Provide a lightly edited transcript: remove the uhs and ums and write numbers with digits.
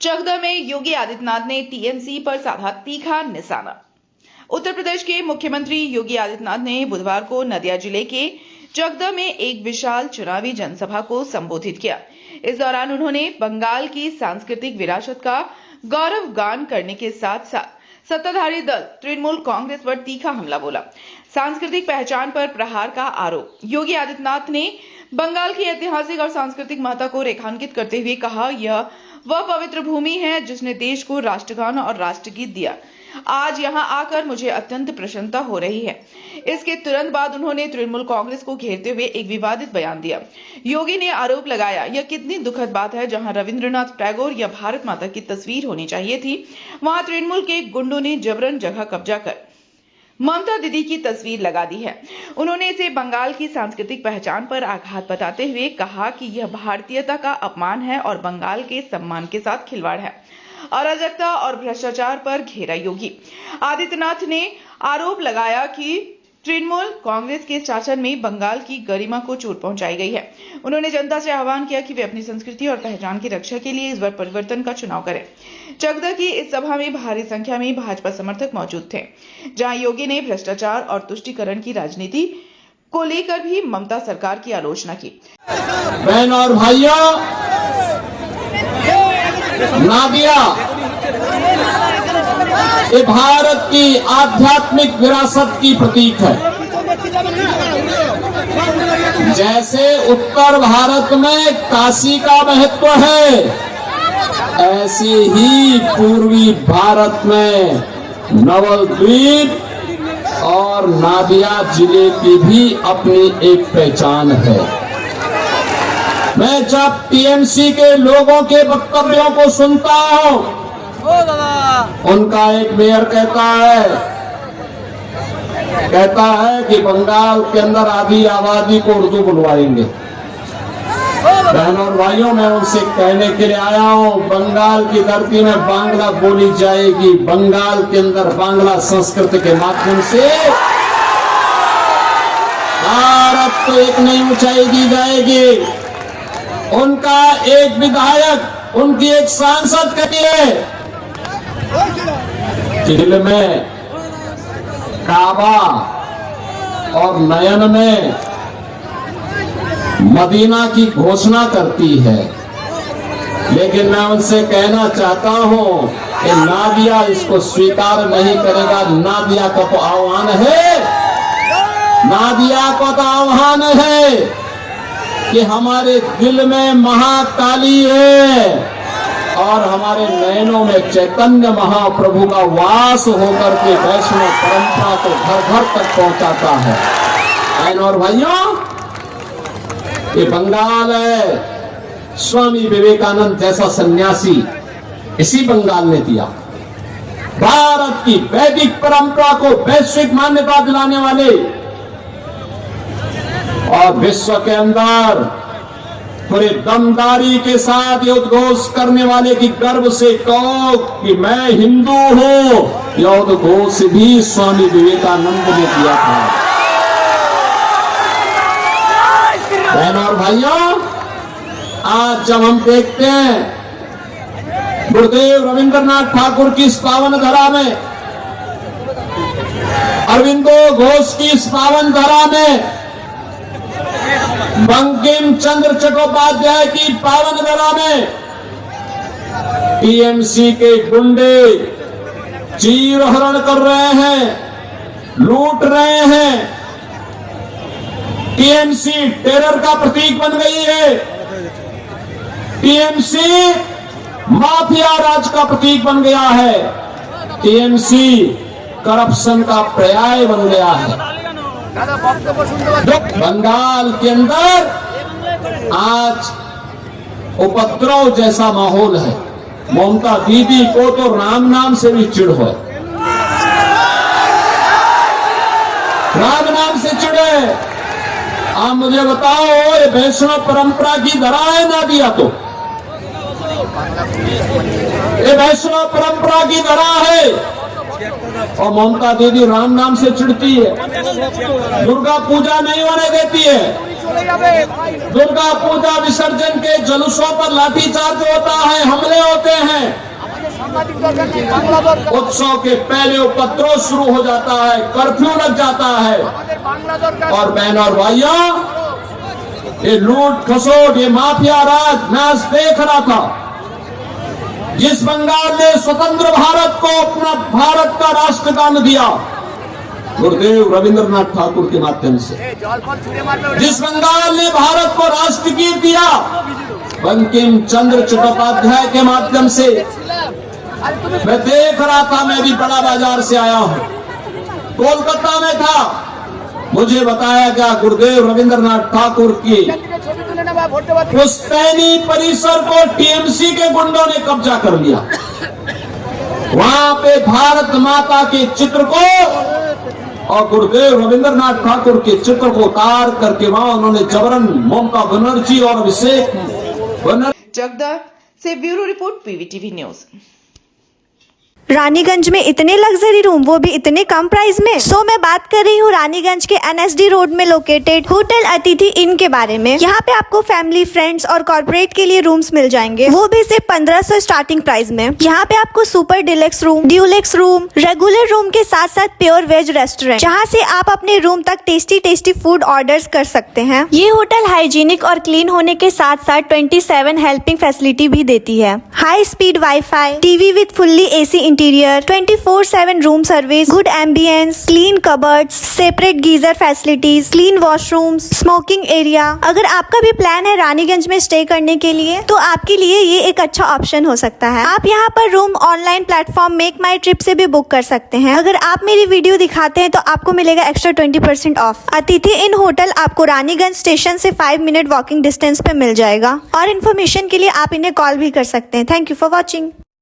चकदा में योगी आदित्यनाथ ने टीएमसी पर साधा तीखा निशाना। उत्तर प्रदेश के मुख्यमंत्री योगी आदित्यनाथ ने बुधवार को नदिया जिले के चकदा में एक विशाल चुनावी जनसभा को संबोधित किया। इस दौरान उन्होंने बंगाल की सांस्कृतिक विरासत का गौरव गान करने के साथ साथ सत्ताधारी दल तृणमूल कांग्रेस पर तीखा हमला बोला। सांस्कृतिक पहचान पर प्रहार का आरोप। योगी आदित्यनाथ ने बंगाल की ऐतिहासिक और सांस्कृतिक महत्ता को रेखांकित करते हुए कहा, यह वह पवित्र भूमि है जिसने देश को राष्ट्रगान और राष्ट्रगीत दिया। आज यहां आकर मुझे अत्यंत प्रसन्नता हो रही है। इसके तुरंत बाद उन्होंने तृणमूल कांग्रेस को घेरते हुए एक विवादित बयान दिया। योगी ने आरोप लगाया, यह कितनी दुखद बात है, जहां रविंद्रनाथ टैगोर या भारत माता की तस्वीर होनी चाहिए थी, वहां तृणमूल के गुंडों ने जबरन जगह कब्जा कर ममता दीदी की तस्वीर लगा दी है। उन्होंने इसे बंगाल की सांस्कृतिक पहचान पर आघात बताते हुए कहा कि यह भारतीयता का अपमान है और बंगाल के सम्मान के साथ खिलवाड़ है। अराजकता और भ्रष्टाचार पर घेरा योगी आदित्यनाथ ने आरोप लगाया कि तृणमूल कांग्रेस के शासन में बंगाल की गरिमा को चोट पहुंचाई गई है। उन्होंने जनता से आह्वान किया कि वे अपनी संस्कृति और पहचान की रक्षा के लिए इस बार परिवर्तन का चुनाव करें। चकदा की इस सभा में भारी संख्या में भाजपा समर्थक मौजूद थे, जहां योगी ने भ्रष्टाचार और तुष्टीकरण की राजनीति को लेकर भी ममता सरकार की आलोचना की। बहन और भाइयों, नादिया ये भारत की आध्यात्मिक विरासत की प्रतीक है। जैसे उत्तर भारत में काशी का महत्व है, ऐसे ही पूर्वी भारत में नवद्वीप और नादिया जिले की भी अपनी एक पहचान है। मैं जब टीएमसी के लोगों के वक्तव्यों को सुनता हूं, उनका एक मेयर कहता है कि बंगाल के अंदर आधी आबादी को उर्दू बुलवाएंगे। बहनों और भाइयों, मैं उनसे कहने के लिए आया हूं, बंगाल की धरती में बांग्ला बोली जाएगी। बंगाल के अंदर बांग्ला संस्कृति के माध्यम से भारत को एक नई ऊंचाई दी जाएगी। उनका एक विधायक, उनकी एक सांसद कहती है दिल में काबा और नयन में मदीना की घोषणा करती है, लेकिन मैं उनसे कहना चाहता हूं कि नादिया इसको स्वीकार नहीं करेगा। नादिया का तो आह्वान है, नादिया को तो आह्वान है कि हमारे दिल में महाकाली है और हमारे नयनों में चैतन्य महाप्रभु का वास होकर के वैष्णव परंपरा को घर घर तक पहुंचाता है। बहनों और भाइयों, ये बंगाल है, स्वामी विवेकानंद जैसा सन्यासी इसी बंगाल ने दिया। भारत की वैदिक परंपरा को वैश्विक मान्यता दिलाने वाले और विश्व के अंदर पूरे दमदारी के साथ ये उद्घोष करने वाले की गर्व से कहो कि मैं हिंदू हूं, यह उद्घोष भी स्वामी विवेकानंद ने किया था। बहनों और भाइयों, आज जब हम देखते हैं गुरुदेव रविंद्रनाथ ठाकुर की इस पावन धरा में, अरविंदो घोष की इस पावन धरा में, बंकिम चंद्र चट्टोपाध्याय की पावन धरा में टीएमसी के गुंडे चीरहरण कर रहे हैं, लूट रहे हैं। टीएमसी टेरर का प्रतीक बन गई है। टीएमसी माफिया राज का प्रतीक बन गया है। टीएमसी करप्शन का पर्याय बन गया है। बंगाल के अंदर आज उपद्रव जैसा माहौल है। ममता दीदी को तो राम नाम से भी चिढ़ है, राम नाम से चिढ़े। आप मुझे बताओ, ये वैष्णव परंपरा की धरा है नादिया, तो ये वैष्णव परंपरा की धरा है और ममता दीदी राम नाम से चिढ़ती है, दुर्गा पूजा नहीं होने देती है। दुर्गा पूजा विसर्जन के जुलूसों पर लाठीचार्ज होता है, हमले होते हैं। उत्सव के पहले उपद्रव शुरू हो जाता है, कर्फ्यू लग जाता है। और बहनों और भाइयों, ये लूट खसोट, ये माफिया राज मैं आज देख रहा था। जिस बंगाल ने स्वतंत्र भारत को अपना भारत का राष्ट्रगान दिया, गुरुदेव रविंद्रनाथ ठाकुर के माध्यम से, जिस बंगाल ने भारत को राष्ट्रगीत दिया, बंकिम चंद्र चट्टोपाध्याय के माध्यम से, मैं देख रहा था। मैं भी बड़ा बाजार से आया हूं, कोलकाता में था। मुझे बताया गया गुरुदेव रविंद्रनाथ ठाकुर की पुश्तैनी परिसर को टीएमसी के गुंडों ने कब्जा कर लिया। वहां पे भारत माता के चित्र को और गुरुदेव रविंद्रनाथ ठाकुर के चित्र को उतार करके वहां उन्होंने जबरन ममता बनर्जी और अभिषेक बनर्जी। जगदा से bureau report, PVTV news. Raniganj में इतने लग्जरी रूम, वो भी इतने कम प्राइस में। सो मैं बात कर रही हूँ रानीगंज के एनएसडी रोड में लोकेटेड होटल अतिथि इन के बारे में। यहाँ पे आपको फैमिली, फ्रेंड्स और कॉर्पोरेट के लिए रूम्स मिल जाएंगे, वो भी सिर्फ 1500 स्टार्टिंग प्राइस में। यहाँ पे आपको super deluxe room, Dulux room, regular room के साथ साथ प्योर वेज रेस्टोरेंट, जहाँ से आप अपने रूम तक टेस्टी फूड ऑर्डर्स कर सकते हैं। ये होटल हाइजीनिक और क्लीन होने के साथ साथ 27 हेल्पिंग फैसिलिटी भी देती है। High speed wifi, TV with fully AC interior, 24/7 room service, good ambience, clean cupboards, separate geyser facilities, clean washrooms, smoking area. अगर आपका भी प्लान है रानीगंज में स्टे करने के लिए, तो आपके लिए ये एक अच्छा ऑप्शन हो सकता है। आप यहाँ पर रूम ऑनलाइन प्लेटफॉर्म मेक माई ट्रिप से भी बुक कर सकते हैं। अगर आप मेरी वीडियो दिखाते हैं तो आपको मिलेगा एक्स्ट्रा 20% ऑफ। अतिथि इन होटल आपको रानीगंज स्टेशन से 5 मिनट वॉकिंग डिस्टेंस पे मिल जाएगा। और इन्फॉर्मेशन के लिए आप इन्हें कॉल भी कर सकते हैं। Thank you for watching.